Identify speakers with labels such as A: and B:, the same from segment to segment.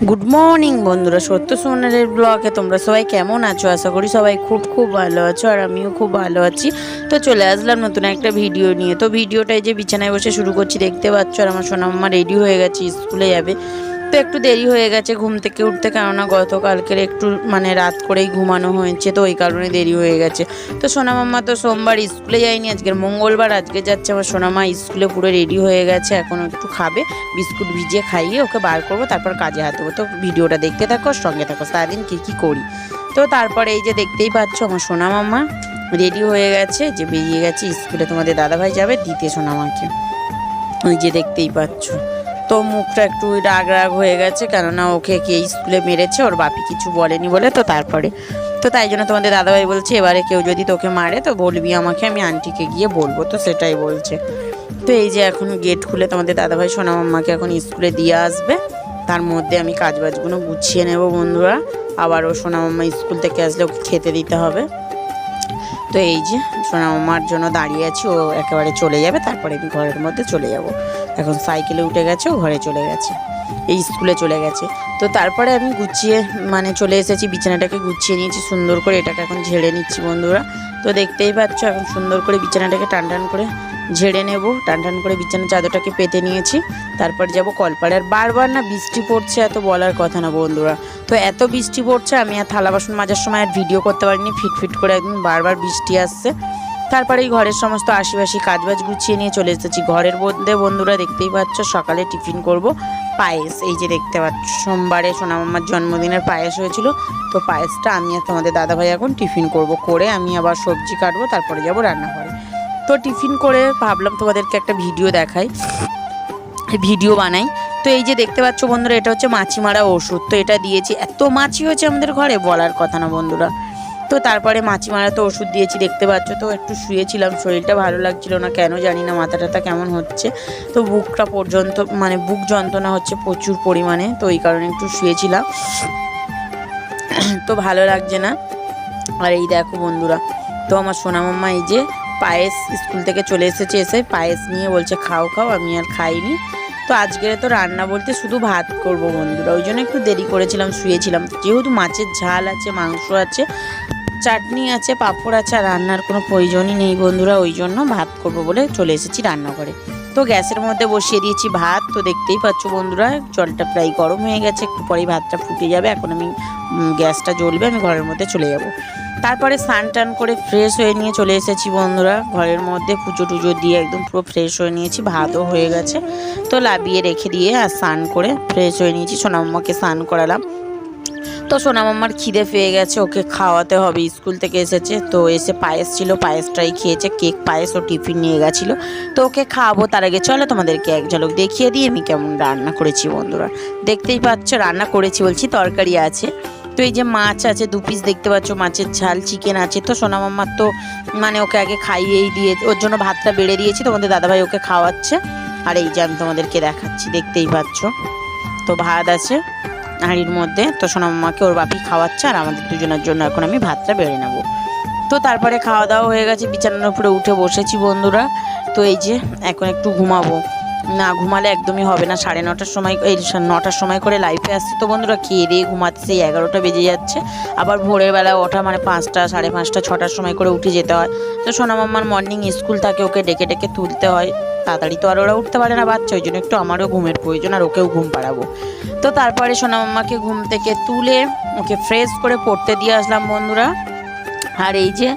A: Good morning বন্ধুরা, সত্য সোনারের ব্লগে তোমরা সবাই কেমন আছো? আশা করি সবাই খুব ভালো আছো, আর আমিও খুব ভালো আছি। তো চলে আসলাম নতুন একটা ভিডিও নিয়ে। তো ভিডিওটাই যে বিছানায় বসে শুরু করছি, দেখতে পাচ্ছ। আর আমার সোনাম্মা রেডি হয়ে গেছে, স্কুলে যাবে। তো একটু দেরি হয়ে গেছে ঘুম থেকে উঠতে, কেননা গতকালকের একটু রাত করেই ঘুমানো হয়েছে, তো ওই কারণে দেরি হয়ে গেছে। তো সোনামাম্মা তো সোমবার স্কুলে যায়নি, আজকের মঙ্গলবার, আজকে যাচ্ছে আমার সোনামা স্কুলে। পুরো রেডি হয়ে গেছে, এখন একটু খাবে, বিস্কুট ভিজিয়ে খাইয়ে ওকে বার করবো, তারপর কাজে হাত দেবো। তো ভিডিওটা দেখতে থাকো, সঙ্গে থাকো, সারাদিন কী করি। তো তারপরে এই যে দেখতেই পাচ্ছ আমার সোনামাম্মা রেডি হয়ে গেছে, যে বেরিয়ে গেছে স্কুলে। তোমাদের দাদাভাই যাবে দিতে সোনামাকে, ওই যে দেখতেই পাচ্ছ। তো মুখটা একটু রাগ হয়ে গেছে, কেননা ওকে কে স্কুলে মেরেছে, ওর বাপি কিছু বলেনি বলে। তো তারপরে তো তাই জন্য তোমাদের দাদাভাই বলছে, এবারে কেউ যদি তোকে মারে তো বলবি আমাকে, আমি আন্টিকে গিয়ে বলবো। তো সেটাই বলছে। তো এই যে এখন গেট খুলে তোমাদের দাদাভাই সোনামাম্মাকে এখন স্কুলে দিয়ে আসবে, তার মধ্যে আমি কাজবাজগুলো গুছিয়ে নেব বন্ধুরা। আবার ও সোনামাম্মা স্কুল থেকে আসলে ওকে খেতে দিতে হবে। তো এই যে সোনামাম্মার জন্য দাঁড়িয়ে আছি, ও একেবারে চলে যাবে, তারপরে আমি ঘরের মধ্যে চলে যাব। এখন সাইকেলে উঠে গেছে, ও ঘরে চলে গেছে, এই স্কুলে চলে গেছে। তো তারপরে আমি গুছিয়ে চলে এসেছি, বিছানাটাকে গুছিয়ে নিয়েছি সুন্দর করে, এটাকে এখন ঝেড়ে নিচ্ছি বন্ধুরা। তো দেখতেই পাচ্ছ, এখন সুন্দর করে বিছানাটাকে টান করে ঝেড়ে নেব। টান করে বিছানার চাদরটাকে পেতে নিয়েছি, তারপর যাব কলপাড়ে। আর বারবার বৃষ্টি পড়ছে, এত বলার কথা না বন্ধুরা। তো এত বৃষ্টি পড়ছে, আমি আর থালা বাসন মাজার সময় আর ভিডিও করতে পারিনি, ফিট করে একদম বারবার বৃষ্টি আসছে। তারপরে এই ঘরের সমস্ত আশিবাসি কাজবাজ গুছিয়ে নিয়ে চলে এসেছি ঘরের মধ্যে বন্ধুরা। দেখতেই পাচ্ছ, সকালে টিফিন করব পায়েস। এই যে দেখতে পাচ্ছ, সোমবারে সোনামাম্মার জন্মদিনের পায়েস হয়েছিল, তো পায়েসটা আমি আর তোমাদের দাদাভাই এখন টিফিন করে আমি আবার সবজি কাটবো, তারপরে যাব রান্নাঘরে। তো টিফিন করে ভাবলাম তোমাদেরকে একটা ভিডিও বানাই। তো এই যে দেখতে পাচ্ছ বন্ধুরা, এটা হচ্ছে মাছি মারা ওষুধ। তো এটা দিয়েছি, এত মাছি হয়েছে আমাদের ঘরে বলার কথা না বন্ধুরা। তো তারপরে মাছি মারা তো ওষুধ দিয়েছি, দেখতে পাচ্ছ। তো একটু শুয়েছিলাম, শরীরটা ভালো লাগছিল না, কেন জানি না, মাথা টাথা কেমন হচ্ছে। তো বুকটা পর্যন্ত বুক যন্ত্রণা হচ্ছে প্রচুর পরিমাণে, তো এই কারণে একটু শুয়েছিলাম, তো ভালো লাগছে না। আর এই দেখো বন্ধুরা, তো আমার সোনামাম্মা এই যে পায়েস স্কুল থেকে চলে এসেছে, এসে পায়েস নিয়ে বলছে খাও। আমি আর খাইনি। তো আজকে তো রান্না বলতে শুধু ভাত করব বন্ধুরা, ওই জন্য একটু দেরি করেছিলাম, শুয়েছিলাম। যেহেতু মাছের ঝাল আছে, মাংস আছে, চাটনি আছে, পাঁপড় আছে, আর রান্নার কোনো প্রয়োজনই নেই বন্ধুরা, ওই জন্য ভাত করব বলে চলে এসেছি রান্নাঘরে। তো গ্যাসের মধ্যে বসিয়ে দিয়েছি ভাত। তো দেখতেই পাচ্ছ বন্ধুরা, জলটা প্রায় গরম হয়ে গেছে, একটু পরেই ভাতটা ফুটে যাবে। এখন আমি গ্যাসটা জ্বলবে, আমি ঘরের মধ্যে চলে যাব। তারপরে স্নান করে ফ্রেশ হয়ে নিয়ে চলে এসেছি বন্ধুরা ঘরের মধ্যে, পুজো টুজো দিয়ে একদম পুরো ফ্রেশ হয়ে নিয়েছি, ভাতও হয়ে গেছে। তো লাবিয়ে রেখে দিয়ে আর স্নান করে ফ্রেশ হয়ে নিয়েছি, সোনামাম্মাকে স্নান করালাম। তো সোনামাম্মার খিদে পেয়ে গেছে, ওকে খাওয়াতে হবে, স্কুল থেকে এসেছে। তো এসে পায়েস ছিল, পায়েসটাই খেয়েছে, কেক পায়েস ও টিফিন নিয়ে গেছিলো। তো ওকে খাওয়াবো, তার আগে চলো তোমাদেরকে এক ঝলক দেখিয়ে দিই আমি কেমন রান্না করেছি বন্ধুরা। দেখতেই পাচ্ছ, রান্না করেছি বলছি, তরকারি আছে। তো এই যে মাছ আছে 2 পিস, দেখতে পাচ্ছ, মাছের ঝাল, চিকেন আছে। তো সোনামাম্মার তো ওকে আগে খাইয়েই দিয়ে ওর জন্য ভাতটা বেড়ে দিয়েছি, তোমাদের দাদাভাই ওকে খাওয়াচ্ছে। আর এই যে আমি তোমাদেরকে দেখাচ্ছি, দেখতেই পাচ্ছ। তো ভাত আছে হাঁড়ির মধ্যে, তো সোনামাম্মাকে ওর বাপি খাওয়াচ্ছে, আর আমাদের দুজনের জন্য এখন আমি ভাতটা বেড়ে নেব। তো তারপরে খাওয়া দাওয়া হয়ে গেছে, বিছানার উপরে উঠে বসেছি বন্ধুরা। তো এই যে এখন একটু ঘুমাবো, না ঘুমালে একদমই হবে না। 9:30টার সময়, এই 9টার সময় করে লাইফে আসছে। তো বন্ধুরা খেয়ে দিয়ে ঘুমাতে সেই 11টা বেজে যাচ্ছে। আবার ভোরের বেলা ওঠা 5টা, 5:30, 6টার সময় করে উঠে যেতে হয়। তো সোনামাম্মার মর্নিং স্কুল থাকে, ওকে ডেকে তুলতে হয়, তাড়াতাড়ি তো আর ওরা উঠতে পারে না বাচ্চা, ওই জন্য একটু আমারও ঘুমের প্রয়োজন, আর ওকেও ঘুম পাড়াবো। তো তারপরে সোনামাম্মাকে ঘুম থেকে তুলে ওকে ফ্রেশ করে পড়তে দিয়ে আসলাম বন্ধুরা। আর এই যে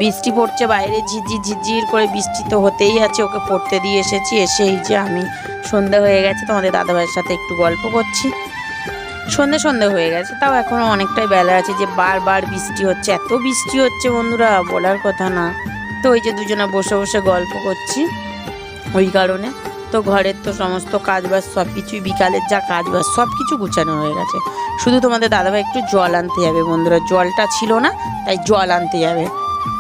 A: বৃষ্টি পড়ছে বাইরে, ঝিরঝির করে বৃষ্টি তো হতেই আছে, ওকে পড়তে দিয়ে এসেছি। এসে এই যে আমি সন্ধে হয়ে গেছে, তোমাদের দাদাভাইয়ের সাথে একটু গল্প করছি। সন্ধে হয়ে গেছে, তাও এখনও অনেকটাই বেলা আছে, যে বারবার বৃষ্টি হচ্ছে, এত বৃষ্টি হচ্ছে বন্ধুরা বলার কথা না। তো ওই যে দুজনে বসে গল্প করছি ওই কারণে। তো ঘরের তো সমস্ত কাজবাজ সব কিছুই, বিকালের যা কাজবাজ সব কিছু গুছানো হয়ে গেছে। শুধু তোমাদের দাদাভাই একটু জল আনতে যাবে বন্ধুরা, জলটা ছিল না, তাই জল আনতে যাবে।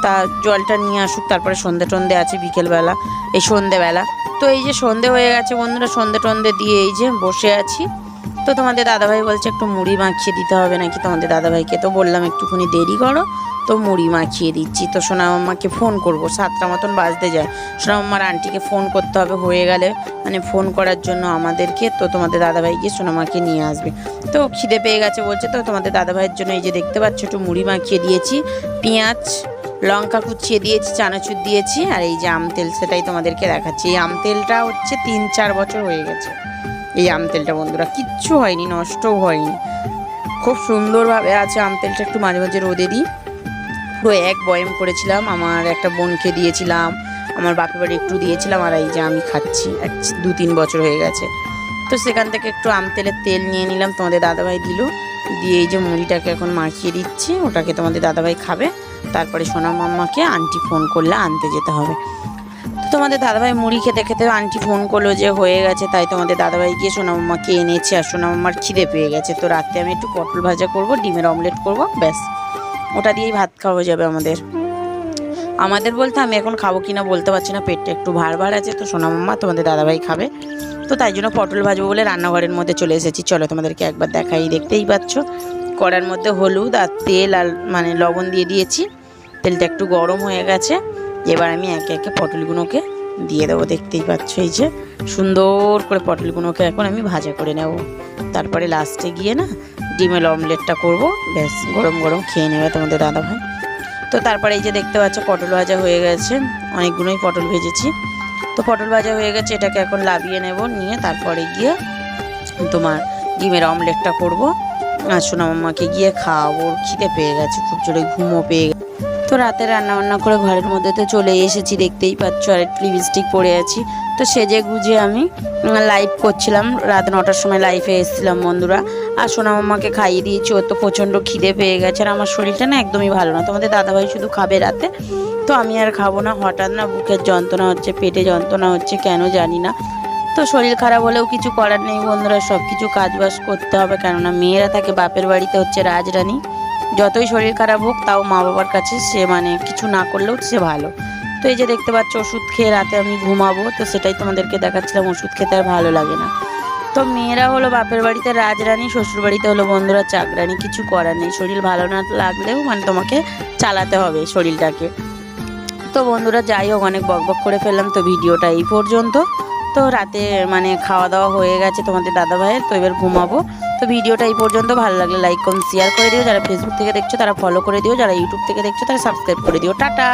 A: তা জলটা নিয়ে আসুক, তারপরে সন্ধে আছে বিকেলবেলা, এই সন্ধেবেলা। তো এই যে সন্ধে হয়ে গেছে বন্ধুরা, সন্ধে দিয়ে এই যে বসে আছি। তো তোমাদের দাদাভাই বলছে একটু মুড়ি মাখিয়ে দিতে হবে নাকি তোমাদের দাদাভাইকে। তো বললাম একটুখানি দেরি করো, তো মুড়ি মাখিয়ে দিচ্ছি। তো সোনা মাম্মাকে ফোন করব, 7টা মতন বাজতে যায়। সোনা মাম্মার আন্টিকে ফোন করতে হবে, হয়ে গেলে মানে ফোন করার জন্য আমাদেরকে। তো তোমাদের দাদাভাই গিয়ে সোনামাকে নিয়ে আসবে। তো খিদে পেয়ে গেছে বলছে, তো তোমাদের দাদাভাইয়ের জন্য এই যে দেখতে পাচ্ছ একটু মুড়ি মাখিয়ে দিয়েছি, পেঁয়াজ লঙ্কা কুচিয়ে দিয়েছি, চানাচুর দিয়েছি, আর এই যে আম তেল সেটাই তোমাদেরকে দেখাচ্ছি। এই আম তেলটা হচ্ছে 3-4 বছর হয়ে গেছে। এই আম তেলটা বন্ধুরা কিচ্ছু হয়নি, নষ্টও হয়নি, খুব সুন্দরভাবে আছে। আম তেলটা একটু মাঝে মাঝে রোদে দিই। পুরো এক বয়ম করেছিলাম, আমার একটা বোনকে দিয়েছিলাম, আমার বাপের বাড়ি একটু দিয়েছিলাম, আর এই যে আমি খাচ্ছি 2-3 বছর হয়ে গেছে। তো সেখান থেকে একটু আম তেলের তেল নিয়ে নিলাম, তোমাদের দাদাভাই দিল, দিয়ে এই যে মুড়িটাকে এখন মাখিয়ে দিচ্ছি, ওটাকে তোমাদের দাদাভাই খাবে। তারপরে সোনা মাম্মাকে আন্টি ফোন করলে আনতে যেতে হবে। তো তোমাদের দাদাভাই মুড়ি খেতে খেতে আন্টি ফোন করলো যে হয়ে গেছে, তাই তোমাদের দাদাভাই গিয়ে সোনা মাম্মাকে এনেছে। আর সোনা মাম্মার খিদে পেয়ে গেছে, তো রাতে আমি একটু পটল ভাজা করব, ডিমের অমলেট করব, ব্যাস ওটা দিয়েই ভাত খাওয়া যাবে আমাদের বলতে আমি এখন খাবো কিনা বলতে পারছি না, পেটটা একটু ভার আছে। তো সোনা মাম্মা তোমাদের দাদাভাই খাবে, তো তাই জন্য পটল ভাজবো বলে রান্নাঘরের মধ্যে চলে এসেছি। চলো তোমাদেরকে একবার দেখাই, দেখতেই পাচ্ছ কড়ার মধ্যে হলুদ আর তেল আর মানে লবণ দিয়ে দিয়েছি। তেলটা একটু গরম হয়ে গেছে, এবার আমি একে একে পটলগুলোকে দিয়ে দেবো। দেখতেই পাচ্ছ এই যে সুন্দর করে পটলগুলোকে এখন আমি ভাজা করে নেব। তারপরে লাস্টে গিয়ে না ডিমের অমলেটটা করব, ব্যাস গরম গরম খেয়ে নেবে তোমাদের দাদাভাই। তো তারপরে এই যে দেখতে পাচ্ছ পটল ভাজা হয়ে গেছে, অনেকগুলোই পটল ভেজেছি। তো পটল ভাজা হয়ে গেছে, এটাকে এখন লাভিয়ে নেব, নিয়ে তারপরে গিয়ে তোমার ডিমের অমলেটটা করব। আর সোনা মাম্মাকে গিয়ে খাওয়াবো, খিদে পেয়ে গেছে, খুব জোরে ঘুমও পেয়ে গেছে। তো রাতে রান্নাবান্না করে ঘরের মধ্যে তো চলে এসেছি, দেখতেই পাচ্ছ, আর একটু লিপস্টিক পরে আছি। তো সেজে গুজে আমি লাইভ করছিলাম, রাত 9টার সময় লাইভে এসেছিলাম বন্ধুরা। আর সোনা মাম্মাকে খাইয়ে দিয়েছি, ওর তো প্রচণ্ড খিদে পেয়ে গেছে, আর আমার শরীরটা না একদমই ভালো না। তোমাদের দাদাভাই শুধু খাবে রাতে, তো আমি আর খাবো না। হঠাৎ না বুকের যন্ত্রণা হচ্ছে, পেটে যন্ত্রণা হচ্ছে, কেন জানি না। তো শরীর খারাপ হলেও কিছু করার নেই বন্ধুরা, সব কিছু কাজবাজ করতে হবে, কেননা মেয়েরা থাকে বাপের বাড়িতে হচ্ছে রাজরানী। যতই শরীর খারাপ হোক তাও মা বাবার কাছে সে মানে কিছু না করলেও সে ভালো। তো এই যে দেখতে পাচ্ছ ওষুধ খেয়ে রাতে আমি ঘুমাবো, তো সেটাই তোমাদেরকে দেখাচ্ছিলাম, ওষুধ খেতে আর ভালো লাগে না। তো মেয়েরা হলো বাপের বাড়িতে রাজরানী, শ্বশুর বাড়িতে হলো বন্ধুরা চাকরানী, কিছু করার নেই। শরীর ভালো না লাগলেও মানে তোমাকে চালাতে হবে শরীরটাকে। তো বন্ধুরা যাই হোক, অনেক বকবক করে ফেললাম, তো ভিডিওটা এই পর্যন্ত। তো রাতে মানে খাওয়া দাওয়া হয়ে গেছে তোমাদের দাদাভাইয়ের, তো এবার ঘুমাবো। তো ভিডিওটা এই পর্যন্ত, ভালো লাগলে লাইক কমেন্ট শেয়ার করে দিও, যারা ফেসবুক থেকে দেখছো তারা ফলো করে দিও, যারা ইউটিউব থেকে দেখছো তারা সাবস্ক্রাইব করে দিও। টাটা।